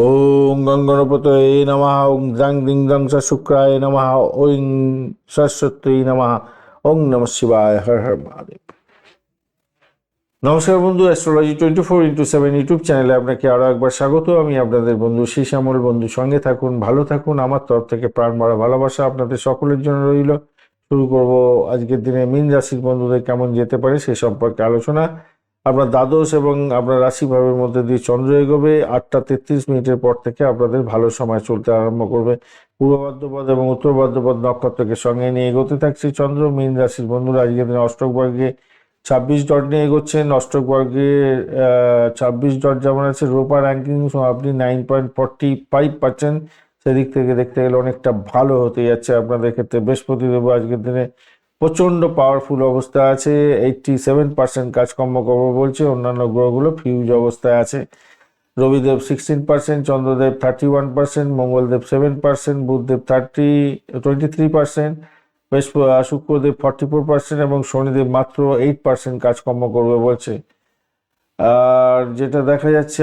ওং গঙ্গণপতয়ে নমঃ। ওং দ্রাং দ্রিং দ্রাং স শুক্রায় নমঃ। ওং সরস্বতী নমঃ। ওং নমঃ শিবায়। হর হর মহাদেব। নমস্কার বন্ধু, অ্যাস্ট্রোলজি 24x7 ইউটিউব চ্যানেলে আপনাকে আরও একবার স্বাগত। আমি আপনাদের বন্ধু শ্যামল। বন্ধু সঙ্গে থাকুন, ভালো থাকুন। আমার তরফ থেকে প্রাণ ভরা ভালোবাসা আপনাদের সকলের জন্য রইল। শুরু করব আজকের দিনে মীন রাশির বন্ধুদের কেমন যেতে পারে সে সম্পর্কে আলোচনা। আপনার দ্বাদশ এবং আপনার রাশিভাবের মধ্যে দিয়ে চন্দ্র এগোবে 8টা 33 মিনিটের পর থেকে আপনাদের ভালো সময় চলতে আরম্ভ করবে। পূর্ব ভাদ্রপদ এবং উত্তর ভাদ্রপদ নক্ষত্রকে সঙ্গে নিয়ে এগোতে থাকছে চন্দ্র। মীন রাশির বন্ধুরা আজকের দিনে অষ্টক বর্গে 26 ডট নিয়ে এগোচ্ছেন। অষ্টক বর্গে 26 ডট যেমন আছে, রোপা র্যাঙ্কিং আপনি 9.45 পাচ্ছেন। সেদিক থেকে দেখতে গেলে অনেকটা ভালো হতে যাচ্ছে আপনাদের ক্ষেত্রে। বৃহস্পতি দেব আজকের দিনে প্রচণ্ড পাওয়ারফুল অবস্থা আছে, 87% কাজকর্ম করবো বলছে। অন্যান্য গ্রহগুলো ফিউজ অবস্থায় আছে। রবিদেব 16%, চন্দ্রদেব 31%, মঙ্গলদেব 7%, বুধদেব 23%, শুক্রদেব 44% এবং শনিদেব মাত্র 8% কাজকর্ম করবে বলছে। আর যেটা দেখা যাচ্ছে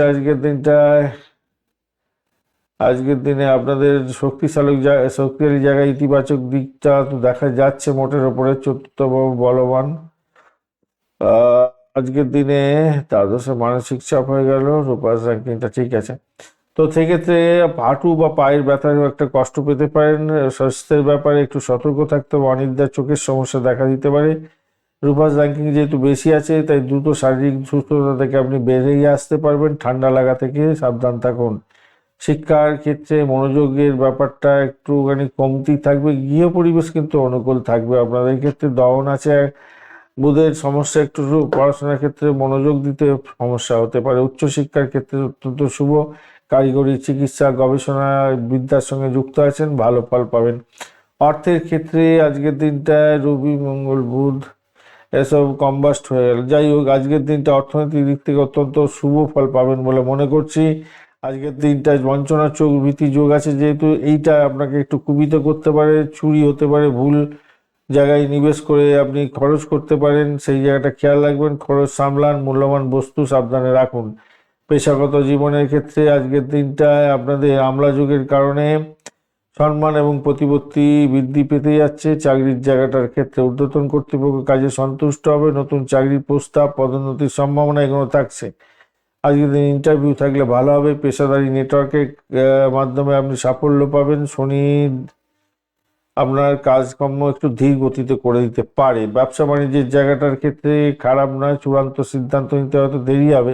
আজকের দিনে আপনাদের শক্তিশালী জায়গায় ইতিবাচক দিকটা তো দেখা যাচ্ছে মোটের ওপরে। চতুর্থ বলবান আজকের দিনে দ্বাদশে মানসিক চাপ হয়ে গেল। রূপাস র্যাঙ্কিংটা ঠিক আছে, তো সেক্ষেত্রে হাঁটু বা পায়ের ব্যথার একটা কষ্ট পেতে পারেন। স্বাস্থ্যের ব্যাপারে একটু সতর্ক থাকতে হবে, অনিদ্রা চোখের সমস্যা দেখা দিতে পারে। রূপাস র্যাঙ্কিং যেহেতু বেশি আছে তাই দ্রুত শারীরিক সুস্থতা থেকে আপনি বেরিয়ে আসতে পারবেন। ঠান্ডা লাগা থেকে সাবধান থাকুন। শিক্ষার ক্ষেত্রে মনোযোগের ব্যাপারটা একটুখানি কমতি থাকবে। গৃহ পরিবেশ কিন্তু অনুকূল থাকবে আপনাদের ক্ষেত্রে। দহন আছে, বুধের সমস্যা একটু পড়াশোনার ক্ষেত্রে মনোযোগ দিতে সমস্যা হতে পারে। উচ্চশিক্ষার ক্ষেত্রে অত্যন্ত শুভ। কারিগরি, চিকিৎসা, গবেষণা বিদ্যার সঙ্গে যুক্ত আছেন, ভালো ফল পাবেন। অর্থের ক্ষেত্রে আজকের দিনটায় রবি মঙ্গল বুধ এসব কম্বাস্ট হয়ে গেল। যাই হোক, আজকের দিনটা অর্থনৈতিক দিক থেকে অত্যন্ত শুভ ফল পাবেন বলে মনে করছি। আজকের দিনটায় বঞ্চনা চোখ ভীতি যোগ আছে, যেহেতু এইটা আপনাকে একটু কুপিত করতে পারে। চুরি হতে পারে, ভুল জায়গায় নিবেশ করে আপনি খরচ করতে পারেন, সেই জায়গাটা খেয়াল রাখবেন। খরচ সামলান, মূল্যবান বস্তু সাবধানে রাখুন। পেশাগত জীবনের ক্ষেত্রে আজকের দিনটায় আপনাদের আমলা যুগের কারণে সম্মান এবং প্রতিপত্তি বৃদ্ধি পেতে যাচ্ছে। চাকরির জায়গাটার ক্ষেত্রে ঊর্ধ্বতন কর্তৃপক্ষ কাজে সন্তুষ্ট হবে। নতুন চাকরির প্রস্তাব, পদোন্নতির সম্ভাবনা এগুলো থাকছে। আজকের দিন ইন্টারভিউ থাকলে ভালো হবে। পেশাদারি নেটওয়ার্কের মাধ্যমে আপনি সাফল্য পাবেন। শনি আপনার কাজকর্ম একটু ধীর গতিতে করে দিতে পারে। ব্যবসা বাণিজ্যের জায়গাটার ক্ষেত্রে খারাপ নয়, চূড়ান্ত সিদ্ধান্ত নিতে হয়তো দেরি হবে,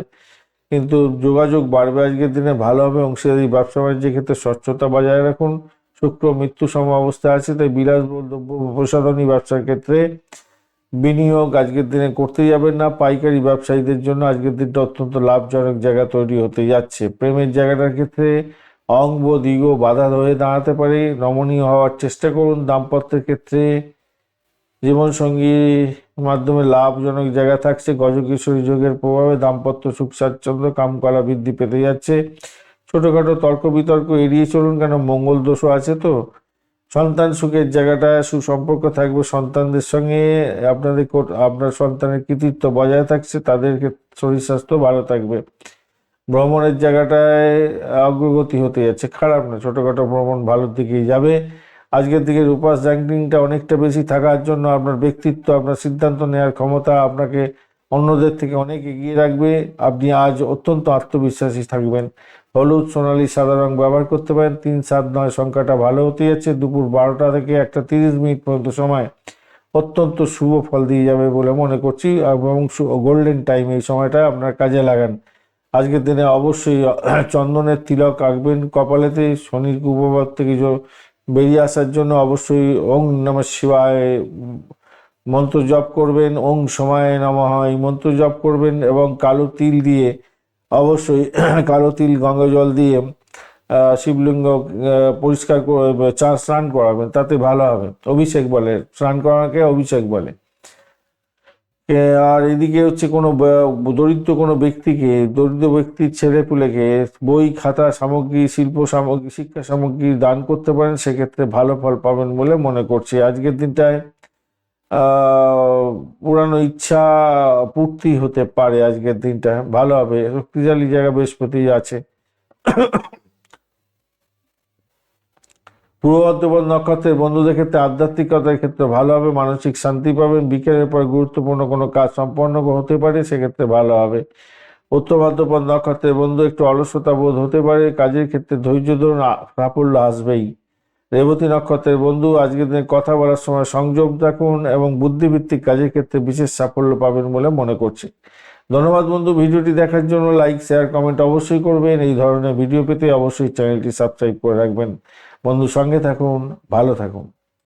কিন্তু যোগাযোগ বাড়বে। আজকের দিনে ভালো হবে। অংশীদারি ব্যবসা বাণিজ্যের ক্ষেত্রে স্বচ্ছতা বজায় রাখুন। শুক্র মৃত্যু সম অবস্থায় আছে, তাই বিলাসবহুল দ্রব্য প্রসাধনী ব্যবসার ক্ষেত্রে বিনিয়োগ আজকের দিনে করতে যাবেন না। পাইকারি ব্যবসায়ীদের জন্য আজকের দিনটা অত্যন্ত লাভজনক জায়গা তৈরি হতে যাচ্ছে। প্রেমের জায়গাটার ক্ষেত্রে অঙ্গ দিগ বাধা হয়ে দাঁড়াতে পারে, নমনীয় হওয়ার চেষ্টা করুন। দাম্পত্যের ক্ষেত্রে জীবনসঙ্গীর মাধ্যমে লাভজনক জায়গা থাকছে। গজকিশোরী যোগের প্রভাবে দাম্পত্য সুখ স্বাচ্ছন্দ্য কামকলা বৃদ্ধি পেতে যাচ্ছে। ছোটখাটো তর্ক বিতর্ক এড়িয়ে চলুন, কেন মঙ্গল দোষও আছে তো। সন্তান সুখের জায়গাটা সুসম্পর্ক থাকবে সন্তানদের সঙ্গে। আপনার সন্তানের কৃতিত্ব বজায় থাকছে, তাদের শরীর স্বাস্থ্য ভালো থাকবে। ভ্রমণের জায়গাটায় অগ্রগতি হতে যাচ্ছে, খারাপ না, ছোটখাটো ভ্রমণ ভালোর দিকেই যাবে। আজকের দিকে রূপাস র্যাঙ্কিংটা অনেকটা বেশি থাকার জন্য আপনার ব্যক্তিত্ব, আপনার সিদ্ধান্ত নেওয়ার ক্ষমতা আপনাকে অন্যদের থেকে অনেক এগিয়ে রাখবে। আপনি আজ অত্যন্ত আত্মবিশ্বাসী থাকবেন। হলুদ, সোনালী, সাদা রং ব্যবহার করতে পারেন। 3, 7, 9 সংখ্যাটা ভালো হতে যাচ্ছে। দুপুর 12টা থেকে 1:30 পর্যন্ত সময় অত্যন্ত শুভ ফল দিয়ে যাবে বলে মনে করছি, এবং গোল্ডেন টাইম এই সময়টা আপনার কাজে লাগান। আজকের দিনে অবশ্যই চন্দনের তিলক আঁকবেন কপালেতে। শনির কুপ্রভাব থেকে বেরিয়ে আসার জন্য অবশ্যই ওং নমঃ শিবায় মন্ত্র জপ করবেন। ওং সময় নমঃ এই মন্ত্র জপ করবেন, এবং কালো তিল দিয়ে অবশ্যই কালো তিল গঙ্গা জল দিয়ে শিবলিঙ্গ পরিষ্কার স্নান করাবেন, তাতে ভালো হবে। অভিষেক বলে, স্নান করাকে অভিষেক বলে। আর এদিকে হচ্ছে দরিদ্র ব্যক্তির ছেলেপুলেকে বই, খাতা সামগ্রী, শিল্প সামগ্রী, শিক্ষা সামগ্রী দান করতে পারেন, সেক্ষেত্রে ভালো ফল পাবেন বলে মনে করছি। আজকের দিনটায় পুরানো ইচ্ছা পূর্তি হতে পারে। আজকের দিনটা ভালো হবে। শক্তিশালী জায়গা বৃহস্পতি আছে, পূর্ব ভাদ্রপদ নক্ষত্রের বন্ধুদের ক্ষেত্রে আধ্যাত্মিকতার ক্ষেত্রে ভালো হবে, মানসিক শান্তি পাবেন, বিকেলের পর গুরুত্বপূর্ণ কোনো কাজ সম্পন্ন হতে পারে, সেক্ষেত্রে ভালো হবে। উত্তর ভাদ্রপদ নক্ষত্রের বন্ধু একটু অলসতা বোধ হতে পারে, কাজের ক্ষেত্রে ধৈর্য ধরুন, সাফল্য আসবেই। রেবতী নক্ষত্রের বন্ধু আজকের দিনে কথা বলার সময় সংযম রাখুন এবং বুদ্ধিভিত্তিক কাজের ক্ষেত্রে বিশেষ সাফল্য পাবেন বলে মনে করছি। ধন্যবাদ বন্ধু, ভিডিওটি দেখার জন্য লাইক শেয়ার কমেন্ট অবশ্যই করবেন। এই ধরনের ভিডিও পেতে অবশ্যই চ্যানেলটি সাবস্ক্রাইব করে রাখবেন। বন্ধু সঙ্গে থাকুন, ভালো থাকুন।